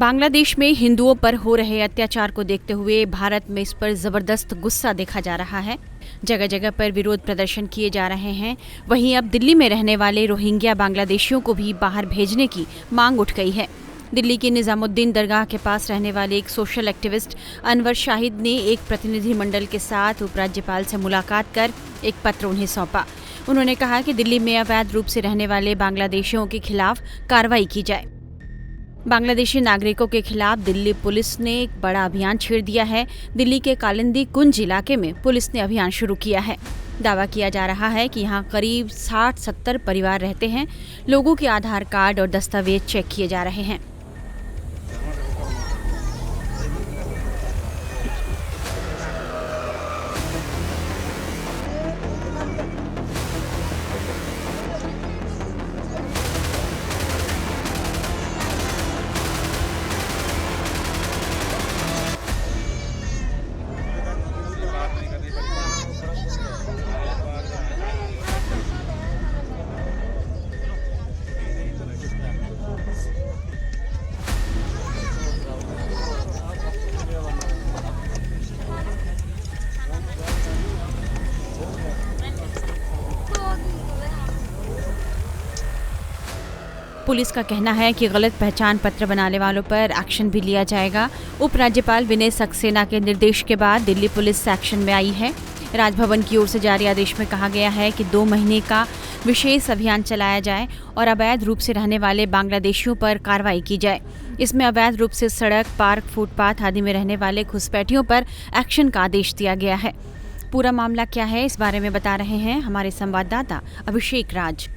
बांग्लादेश में हिंदुओं पर हो रहे अत्याचार को देखते हुए भारत में इस पर जबरदस्त गुस्सा देखा जा रहा है। जगह जगह पर विरोध प्रदर्शन किए जा रहे हैं। वहीं अब दिल्ली में रहने वाले रोहिंग्या बांग्लादेशियों को भी बाहर भेजने की मांग उठ गई है। दिल्ली की निजामुद्दीन दरगाह के पास रहने वाले एक सोशल एक्टिविस्ट अनवर शाहिद ने एक प्रतिनिधिमंडल के साथ उपराज्यपाल से मुलाकात कर एक पत्र उन्हें सौंपा। उन्होंने कहा कि दिल्ली में अवैध रूप से रहने वाले बांग्लादेशियों के खिलाफ कार्रवाई की जाए। बांग्लादेशी नागरिकों के खिलाफ दिल्ली पुलिस ने एक बड़ा अभियान छेड़ दिया है। दिल्ली के कालिंदी कुंज इलाके में पुलिस ने अभियान शुरू किया है। दावा किया जा रहा है कि यहां करीब 60-70 परिवार रहते हैं। लोगों के आधार कार्ड और दस्तावेज चेक किए जा रहे हैं। पुलिस का कहना है कि गलत पहचान पत्र बनाने वालों पर एक्शन भी लिया जाएगा। उपराज्यपाल विनय सक्सेना के निर्देश के बाद दिल्ली पुलिस एक्शन में आई है। राजभवन की ओर से जारी आदेश में कहा गया है कि 2 महीने का विशेष अभियान चलाया जाए और अवैध रूप से रहने वाले बांग्लादेशियों पर कार्रवाई की जाए। इसमें अवैध रूप से सड़क, पार्क, फुटपाथ आदि में रहने वाले घुसपैठियों पर एक्शन का आदेश दिया गया है। पूरा मामला क्या है, इस बारे में बता रहे हैं हमारे संवाददाता अभिषेक राज।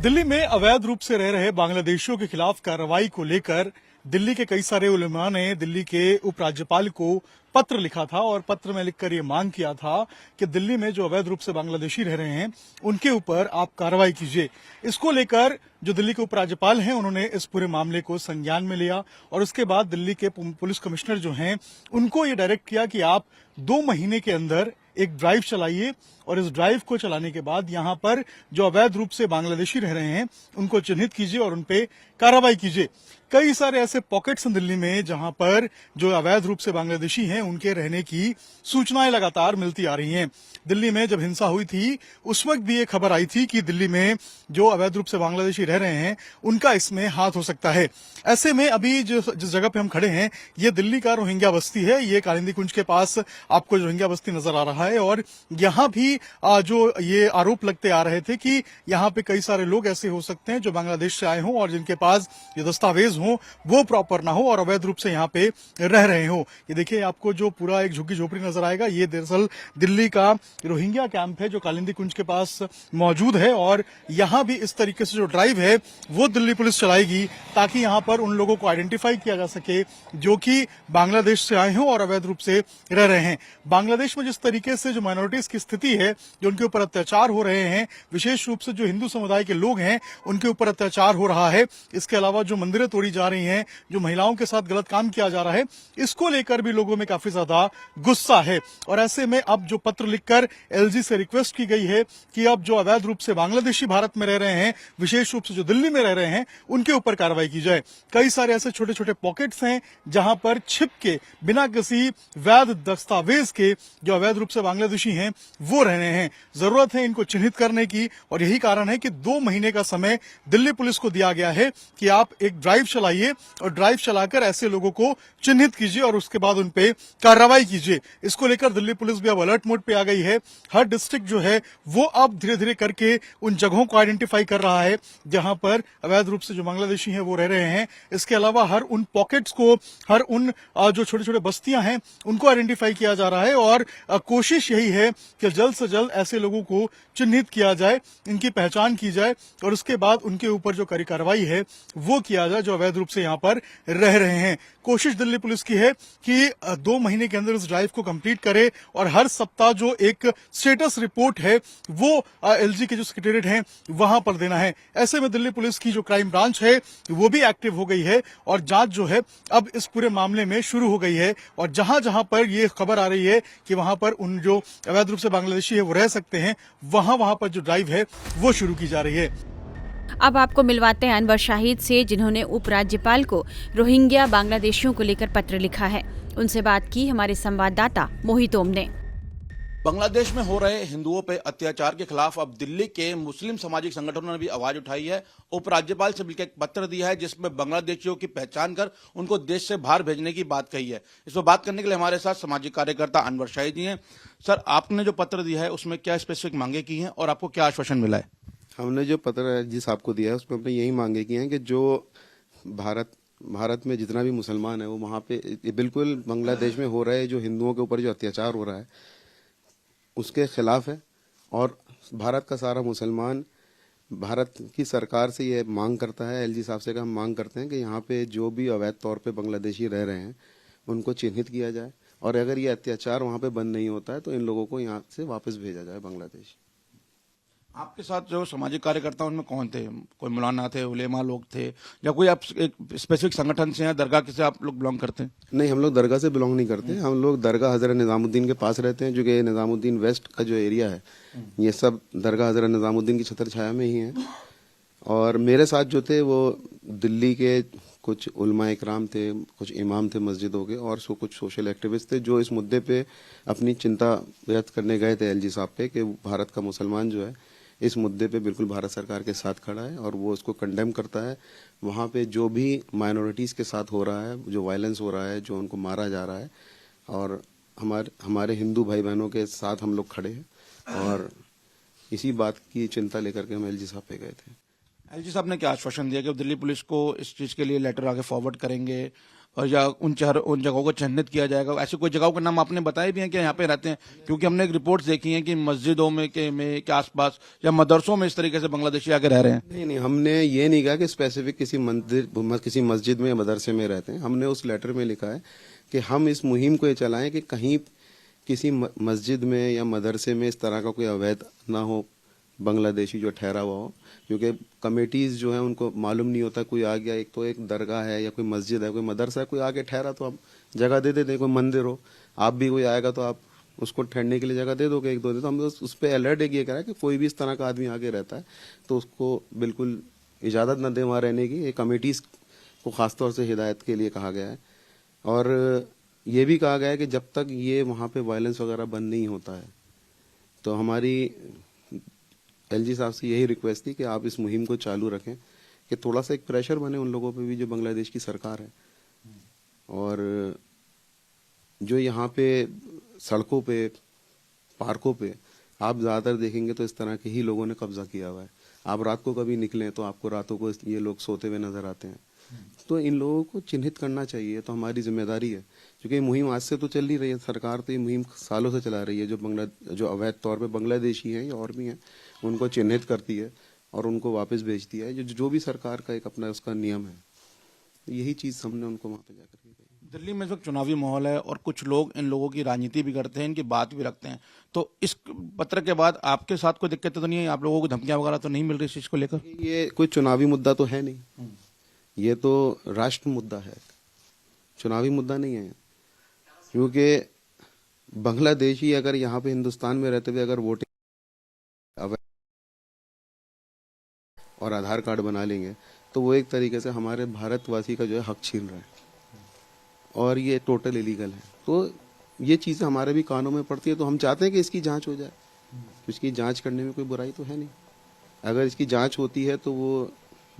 दिल्ली में अवैध रूप से रह रहे बांग्लादेशियों के खिलाफ कार्रवाई को लेकर दिल्ली के कई सारे उलेमा ने दिल्ली के उपराज्यपाल को पत्र लिखा था और पत्र में लिखकर ये मांग किया था कि दिल्ली में जो अवैध रूप से बांग्लादेशी रह रहे हैं उनके ऊपर आप कार्रवाई कीजिए। इसको लेकर जो दिल्ली के उपराज्यपाल हैं उन्होंने इस पूरे मामले को संज्ञान में लिया और उसके बाद दिल्ली के पुलिस कमिश्नर जो हैं उनको ये डायरेक्ट किया कि आप 2 महीने के अंदर एक ड्राइव चलाइए और इस ड्राइव को चलाने के बाद यहां पर जो अवैध रूप से बांग्लादेशी रह रहे हैं उनको चिन्हित कीजिए और उनपे कार्रवाई कीजिए। कई सारे ऐसे पॉकेट्स हैं दिल्ली में जहां पर जो अवैध रूप से बांग्लादेशी हैं उनके रहने की सूचनाएं लगातार मिलती आ रही हैं। दिल्ली में जब हिंसा हुई थी उस वक्त भी ये खबर आई थी कि दिल्ली में जो अवैध रूप से बांग्लादेशी रह रहे हैं उनका इसमें हाथ हो सकता है। ऐसे में अभी जिस जगह पे हम खड़े हैं ये दिल्ली का रोहिंग्या बस्ती है। ये कालिंदी कुंज के पास आपको रोहिंग्या बस्ती नजर आ रहा है और यहाँ भी जो ये आरोप लगते आ रहे थे कि यहाँ पे कई सारे लोग ऐसे हो सकते हैं जो बांग्लादेश से आए हों और जिनके पास ये दस्तावेज हो वो प्रॉपर ना हो और अवैध रूप से यहाँ पे रह रहे हो। ये देखिए आपको जो पूरा एक झुग्गी झोपड़ी नजर आएगा ये दरअसल दिल्ली का रोहिंग्या कैंप है जो कालिंदी कुंज के पास मौजूद है और यहाँ भी इस तरीके से जो ड्राइव है वो दिल्ली पुलिस चलाएगी ताकि यहाँ पर उन लोगों को आइडेंटिफाई किया जा सके जो कि बांग्लादेश से आए हों और अवैध रूप से रह रहे हैं। बांग्लादेश में जिस तरीके से जो माइनॉरिटीज की स्थिति है जो उनके ऊपर अत्याचार हो रहे हैं, विशेष रूप से जो हिंदू समुदाय के लोग हैं उनके ऊपर अत्याचार हो रहा है। इसके अलावा जो मंदिरें तोड़ी जा रही हैं, जो महिलाओं के साथ गलत काम किया जा रहा है, इसको लेकर भी लोगों में काफी ज्यादा गुस्सा है। और ऐसे में अब जो पत्र लिखकर एलजी से रिक्वेस्ट की गई है कि अब जो अवैध रूप से बांग्लादेशी भारत में रह रहे हैं, विशेष रूप से जो दिल्ली में रह रहे हैं, उनके ऊपर कार्रवाई की जाए। कई सारे ऐसे छोटे छोटे पॉकेट्स हैं जहां पर छिप के बिना किसी वैध दस्तावेज के जो अवैध रूप से बांग्लादेशी हैं वो रह रहे हैं। जरूरत है इनको चिन्हित करने की और यही कारण है कि 2 महीने का समय दिल्ली पुलिस को दिया गया है कि आप एक ड्राइव चलाइए और ड्राइव चलाकर ऐसे लोगों को चिन्हित कीजिए और उसके बाद उनपे कार्रवाई कीजिए। इसको लेकर दिल्ली पुलिस भी अब अलर्ट मोड पे आ गई है। हर डिस्ट्रिक्ट जो है वो अब धीरे धीरे करके उन जगहों को आइडेंटिफाई कर रहा है जहां पर अवैध रूप से जो बांग्लादेशी हैं वो रह रहे हैं। इसके अलावा हर उन पॉकेट्स को, हर उन जो छोटे छोटे बस्तियां हैं उनको आइडेंटिफाई किया जा रहा है और कोशिश यही है कि जल्द से जल्द ऐसे लोगों को चिन्हित किया जाए, इनकी पहचान की जाए और उसके बाद उनके ऊपर जो कड़ी कार्रवाई है वो किया जाए जो अवैध रूप से यहाँ पर रह रहे हैं। कोशिश दिल्ली पुलिस की है कि 2 महीने के अंदर इस ड्राइव को कंप्लीट करे और हर सप्ताह जो एक स्टेटस रिपोर्ट है वो एलजी के जो सेक्रेटेरिएट है वहां पर देना है। ऐसे में दिल्ली पुलिस की जो क्राइम ब्रांच है वो भी एक्टिव हो गई है और जांच जो है अब इस पूरे मामले में शुरू हो गई है और जहां जहां पर ये खबर आ रही है कि वहां पर उन जो अवैध रूप से बांग्लादेशी है वो रह सकते हैं, वहां पर जो ड्राइव है वो शुरू की जा रही है। अब आपको मिलवाते हैं अनवर शाहिद से, जिन्होंने उपराज्यपाल को रोहिंग्या बांग्लादेशियों को लेकर पत्र लिखा है। उनसे बात की हमारे संवाददाता मोहित ओम ने। बांग्लादेश में हो रहे हिंदुओं पर अत्याचार के खिलाफ अब दिल्ली के मुस्लिम सामाजिक संगठनों ने भी आवाज उठाई है। उपराज्यपाल से मिलकर एक पत्र दिया है जिसमें बांग्लादेशियों की पहचान कर उनको देश से बाहर भेजने की बात कही है। इस पर बात करने के लिए हमारे साथ सामाजिक कार्यकर्ता अनवर शाहिद जी हैं। सर, आपने जो पत्र दिया है उसमें क्या स्पेसिफिक मांगे की हैं और आपको क्या आश्वासन मिला है? हमने जो पत्र जिस आपको दिया है उसमें हमने यही मांगे की हैं कि जो भारत में जितना भी मुसलमान है वो वहाँ पे बिल्कुल बांग्लादेश में हो रहे जो हिंदुओं के ऊपर जो अत्याचार हो रहा है उसके खिलाफ है। और भारत का सारा मुसलमान भारत की सरकार से ये मांग करता है, एलजी साहब से हम मांग करते हैं कि यहाँ पे जो भी अवैध तौर पे बांग्लादेशी रह रहे हैं उनको चिन्हित किया जाए और अगर ये अत्याचार वहाँ पे बंद नहीं होता है तो इन लोगों को यहाँ से वापस भेजा जाए बांग्लादेश। आपके साथ जो सामाजिक कार्यकर्ता उनमें कौन थे? कोई मौलाना थे, उलेमा लोग थे, या कोई आप एक स्पेसिफिक संगठन से या दरगाह से आप लोग बिलोंग करते हैं? नहीं, हम लोग दरगाह से बिलोंग नहीं करते। हम लोग दरगाह हजरत निजामुद्दीन के पास रहते हैं, जो कि निजामुद्दीन वेस्ट का जो एरिया है ये सब दरगाह हजरत निजामुद्दीन की छत्र छाया में ही है। और मेरे साथ जो थे वो दिल्ली के कुछ उलमा इकराम थे, कुछ इमाम थे मस्जिदों के और कुछ सोशल एक्टिविस्ट थे जो इस मुद्दे पे अपनी चिंता व्यक्त करने गए थे एलजी साहब पे कि भारत का मुसलमान जो है इस मुद्दे पे बिल्कुल भारत सरकार के साथ खड़ा है और वो उसको कंडेम करता है। वहाँ पे जो भी माइनॉरिटीज़ के साथ हो रहा है, जो वायलेंस हो रहा है, जो उनको मारा जा रहा है, और हमारे हिंदू भाई बहनों के साथ हम लोग खड़े हैं और इसी बात की चिंता लेकर के हम एलजी साहब पे गए थे। एलजी साहब ने क्या आश्वासन दिया कि दिल्ली पुलिस को इस चीज़ के लिए लेटर आगे फॉरवर्ड करेंगे और या उन जगहों को चिन्हित किया जाएगा? ऐसी कोई जगहों के नाम आपने बताए भी हैं कि यहाँ पे रहते हैं? क्योंकि हमने एक रिपोर्ट देखी है कि मस्जिदों में के आसपास या मदरसों में इस तरीके से बांग्लादेशी आके रह रहे हैं। नहीं, हमने ये नहीं कहा कि स्पेसिफिक किसी मस्जिद में या मदरसे में रहते हैं। हमने उस लेटर में लिखा है कि हम इस मुहिम को ये चलाएं कि कहीं किसी मस्जिद में या मदरसे में इस तरह का कोई अवैध ना हो बांग्लादेशी जो ठहरा हुआ हो, क्योंकि कमेटीज जो है उनको मालूम नहीं होता कोई आ गया, एक तो एक दरगाह है या कोई मस्जिद है, कोई मदरसा है, कोई आके ठहरा तो आप जगह दे देते, कोई मंदिर हो, आप भी कोई आएगा तो आप उसको ठहरने के लिए जगह दे दोगे एक दो दिन। तो हम उस पर अलर्ट ये करा कि कोई भी इस तरह का आदमी आगे रहता है तो उसको बिल्कुल इजाज़त न दे वहाँ रहने की। ये कमेटीज को खासतौर से हिदायत के लिए कहा गया है और ये भी कहा गया है कि जब तक ये वहाँ पे वायलेंस वगैरह बंद नहीं होता है तो हमारी एलजी साहब से यही रिक्वेस्ट थी कि आप इस मुहिम को चालू रखें कि थोड़ा सा एक प्रेशर बने उन लोगों पे भी जो बांग्लादेश की सरकार है। और जो यहाँ पे सड़कों पे, पार्कों पे आप ज़्यादातर देखेंगे तो इस तरह के ही लोगों ने कब्जा किया हुआ है। आप रात को कभी निकलें तो आपको रातों को ये लोग सोते हुए नजर आते हैं। तो इन लोगों को चिन्हित करना चाहिए, तो हमारी जिम्मेदारी है, क्योंकि ये मुहिम आज से तो चल ही रही है। सरकार तो ये मुहिम सालों से चला रही है। जो अवैध तौर पे बांग्लादेशी हैं या और भी हैं उनको चिन्हित करती है और उनको वापस भेजती है, जो भी सरकार का एक अपना उसका नियम है। यही चीज़ हमने उनको वहाँ पे जाकर के कही। दिल्ली में इस वक्त चुनावी माहौल है और कुछ लोग इन लोगों की राजनीति भी करते हैं, इनकी बात भी रखते हैं। तो इस पत्र के बाद आपके साथ कोई दिक्कत तो नहीं है? आप लोगों को धमकियां वगैरह तो नहीं मिल रही इस चीज़ को लेकर? ये कोई चुनावी मुद्दा तो है नहीं, ये तो राष्ट्र मुद्दा है, चुनावी मुद्दा नहीं है। क्योंकि बांग्लादेशी अगर यहाँ पे हिंदुस्तान में रहते हुए अगर वोटिंग और आधार कार्ड बना लेंगे तो वो एक तरीके से हमारे भारतवासी का जो है हक छीन रहा है और ये टोटल इलीगल है। तो ये चीज़ें हमारे भी कानों में पड़ती है, तो हम चाहते हैं कि इसकी जांच हो जाए। इसकी जांच करने में कोई बुराई तो है नहीं। अगर इसकी जांच होती है तो वो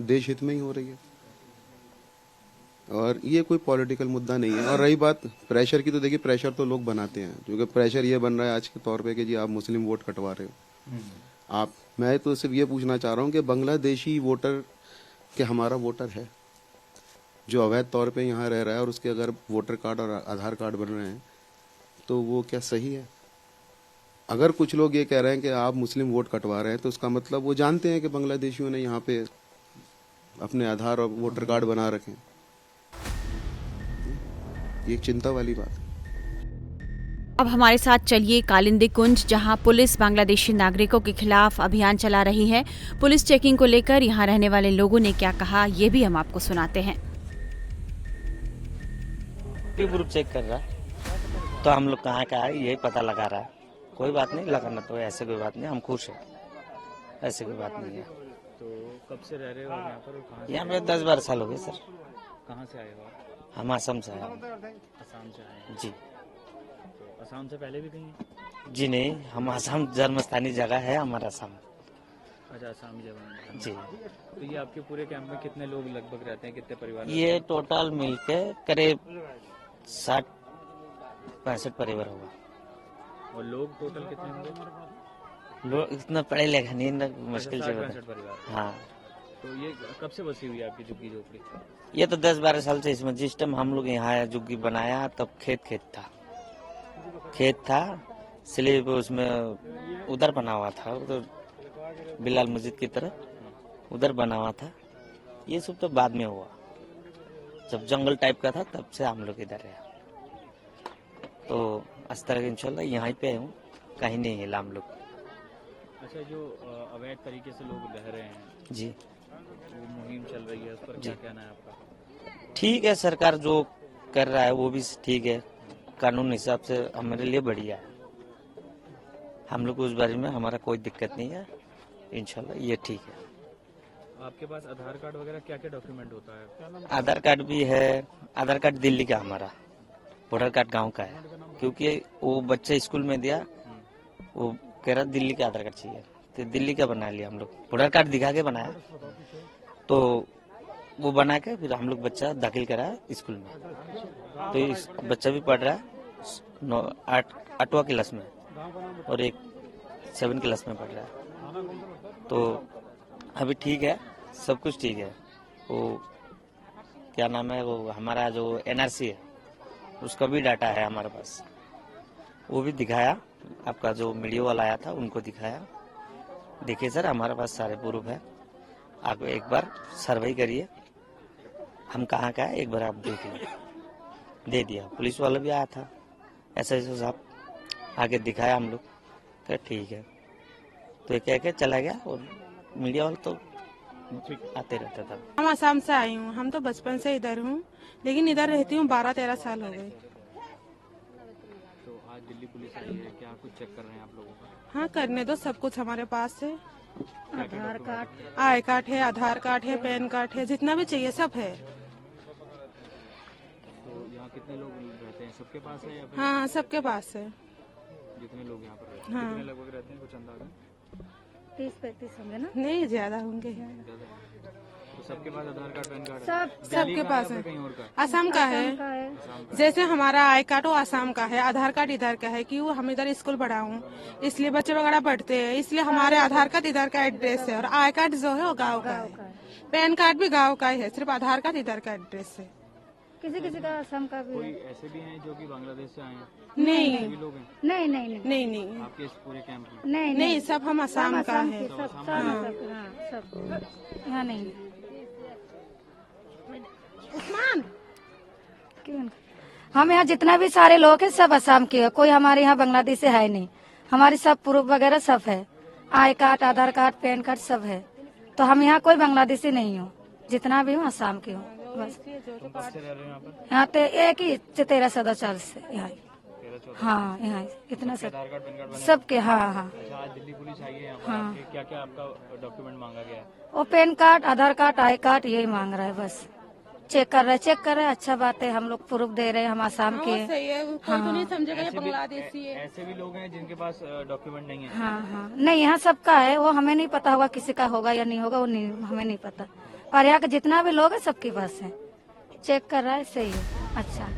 देश हित में ही हो रही है और ये कोई पॉलिटिकल मुद्दा नहीं है। और रही बात प्रेशर की, तो देखिए प्रेशर तो लोग बनाते हैं, क्योंकि प्रेशर ये बन रहा है आज के तौर पे कि जी आप मुस्लिम वोट कटवा रहे हो। मैं तो सिर्फ ये पूछना चाह रहा हूँ कि बांग्लादेशी वोटर के हमारा वोटर है जो अवैध तौर पे यहाँ रह रहा है और उसके अगर वोटर कार्ड और आधार कार्ड बन रहे हैं तो वो क्या सही है? अगर कुछ लोग ये कह रहे हैं कि आप मुस्लिम वोट कटवा रहे हैं तो उसका मतलब वो जानते हैं कि बांग्लादेशियों ने यहाँ पे अपने आधार और वोटर कार्ड बना रखे। ये एक चिंता वाली बात है। अब हमारे साथ चलिए कालिंदी कुंज, जहां पुलिस बांग्लादेशी नागरिकों के खिलाफ अभियान चला रही है। पुलिस चेकिंग को लेकर यहां रहने वाले लोगों ने क्या कहा, ये भी हम आपको सुनाते हैं। ग्रुप चेक कर रहा है तो हम लोग कहाँ का है यही पता लगा रहा है। कोई बात नहीं, लगाना तो ऐसे कोई बात नहीं, हम खुश हैं, ऐसे कोई बात नहीं है। तो कब से रह रहे हो आप यहाँ पर और कहाँ से यहाँ पे 10-12 साल हो गए सर। कहाँ से आए हो आप? हम असम से आए हैं। असम से आए हैं। जी तो असम से पहले भी कहीं? जी नहीं, हम असम जन्मस्थानी जगह है हमारा असम। अच्छा, असम जगह। जी तो ये आपके पूरे कैंप में कितने लोग लगभग रहते हैं, कितने परिवार? ये टोटल मिलके करीब 60-65 परिवार होगा। और लोग टोटल कितने होंगे? लोग इतना पढ़े लिखे नहीं ना, मुश्किल से 60-65 बता। परिवार। हाँ, तो ये कब से बसी हुई है आपकी झुग्गी झोपड़ी? ये तो 10-12 साल से इसमें, जिस टाइम हम लोग यहाँ आए झुग्गी बनाया तब खेत था इसलिए वो उसमें उधर बना हुआ था, उधर बिलाल मस्जिद की तरफ उधर बना हुआ था। ये सब तो बाद में हुआ, जब जंगल टाइप का था तब से हम लोग इधर है। तो इस तरह इंशाल्लाह यहाँ पे हूँ, कहीं नहीं हिला हम लोग। अच्छा, जो अवैध तरीके से लोग रह रहे हैं, जी वो मुहिम चल रही है, उस पर क्या कहना है आपका? ठीक है, सरकार जो कर रहा है वो भी ठीक है, कानून हिसाब से हमारे लिए बढ़िया है। हम लोग उस बारे में हमारा कोई दिक्कत नहीं है, इंशाल्लाह ये ठीक है। आपके पास आधार कार्ड वगैरह क्या क्या डॉक्यूमेंट होता है? आधार कार्ड भी है, आधार कार्ड दिल्ली का हमारा, वोटर कार्ड गांव का है, क्योंकि वो बच्चा स्कूल में दिया, वो कह रहा दिल्ली का आधार कार्ड चाहिए, तो दिल्ली का बना लिया हम लोग। वोटर कार्ड दिखा के बनाया, तो वो बना के फिर हम लोग बच्चा दाखिल करा स्कूल में। तो इस बच्चा भी पढ़ रहा है 8वां क्लास में और एक 7 क्लास में पढ़ रहा है। तो अभी ठीक है, सब कुछ ठीक है। वो क्या नाम है, वो हमारा जो NRC है उसका भी डाटा है हमारे पास, वो भी दिखाया। आपका जो मीडिया वाला आया था उनको दिखाया, देखिए सर हमारे पास सारे प्रूफ है, आप एक बार सर्वे करिए हम कहाँ का है, एक बार आप देखिए। दे दिया, पुलिस वाला भी आया था, ऐसा साहब आगे दिखाया, हम लोग कहा ठीक है। तो ये कह के चला गया, और मीडिया वाला तो आते रहता था। हम आसाम से आई हूँ, हम तो बचपन से इधर हूँ, लेकिन इधर रहती हूँ 12-13 साल हो गए। तो आज दिल्ली पुलिस आई है, क्या कुछ चेक कर रहे हैं आप लोगों का? हाँ, करने दो, सब कुछ हमारे पास है। आधार कार्ड? आई कार्ड है, आधार कार्ड है, पैन कार्ड है, जितना भी चाहिए सब है। तो यहाँ कितने लोग रहते हैं, सबके पास है या फिर हाँ, सबके पास है। जितने लोग यहाँ पर रहते हैं? हाँ। कितने लगभग रहते हैं, कुछ अंदाजा? 30-35 होंगे ना। नहीं, ज्यादा होंगे। ज़्यादा है। तो सबके पास आधार कार्ड पैन कार्ड है? सब दिल्ली सबके का पास या है। फिर कहीं और का? आसाम का है, का है। जैसे हमारा आई कार्ड वो आसाम का है, आधार कार्ड इधर का है, क्यों हम इधर स्कूल पढ़ा हूँ, इसलिए बच्चे वगैरह पढ़ते हैं, इसलिए हमारे आधार कार्ड इधर का एड्रेस है, और आई कार्ड जो है वो गाँव का है, पैन कार्ड भी गाँव का ही है, सिर्फ आधार कार्ड इधर का एड्रेस है। किसी किसी का असम का भी कोई है। ऐसे भी हैं जो कि बांग्लादेश से आए हैं? नहीं, सभी लोग हैं नहीं नहीं नहीं नहीं, नहीं, आपके इस पूरे कैंप में? नहीं नहीं, सब हम आसाम का असम है। के सब सब हाँ सब यहाँ नहीं। क्यों? हम यहाँ जितना भी सारे लोग हैं सब असम के हैं, कोई हमारे यहाँ बांग्लादेश से है नहीं। हमारी सब प्रूफ वगैरह सब है, I card, Aadhaar card, pan card सब है। तो हम यहाँ कोई बांग्लादेशी नहीं हूँ, जितना भी हूँ असम की हूँ बस। कब से रह रहे हैं यहाँ पर? यहाँ तो एक ही 13-14 साल से यहाँ। 13-14? हाँ, यहाँ इतना सब आधार कार्ड पैन कार्ड बने? सबके। हाँ हाँ, अच्छा, आज दिल्ली पुलिस आई है यहाँ पर, हाँ। क्या क्या आपका डॉक्यूमेंट मांगा गया है? वो pan card, Aadhaar card, I card यही मांग रहा है, बस चेक कर रहे हैं। अच्छा बात है, हम लोग प्रूफ दे रहे हैं, हम आसाम के हैं। सही है, कोई तो नहीं समझेगा ये बांग्लादेशी है। ऐसे भी लोग हैं जिनके पास डॉक्यूमेंट नहीं है? हाँ हाँ, नहीं यहाँ सबका है, वो हमें नहीं पता होगा किसी का होगा या नहीं होगा, वो नहीं, हमें नहीं पता। पर यहाँ के जितना भी लोग है सबके पास है, चेक कर रहा है, सही है। अच्छा,